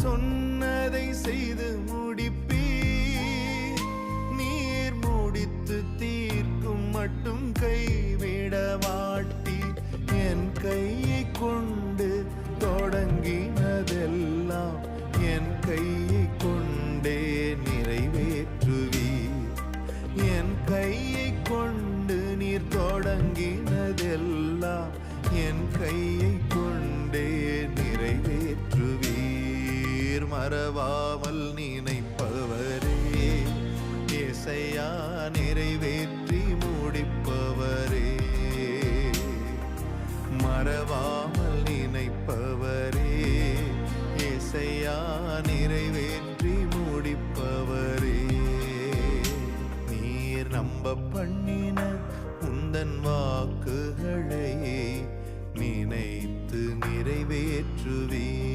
சொன்னதை செய்து முடிப்பீர். நீர் முடித்து தீர்க்கும் மட்டும் கைவிட மாட்டீர். என் கையை கொண்டு தொடங்கினதெல்லாம் என் கையை கொண்டே நிறைவேற்றுவீர். என் கையை கொண்டு நீர் தொடங்கினதெல்லாம் என் கையை கொண்டே நிறைவேற்றுவீர். மறவாமல் நினைப்பவரே, ஏசையா நிறைவேற்றி முடிப்பவரே. மறவாமல் நினைப்பவரே, ஏசையா நிறைவேற்றி முடிப்பவரே. நீர் நம்ப பண்ணின உந்தன் வாக்குகளை நினைத்து நிறைவேற்றுவீர்.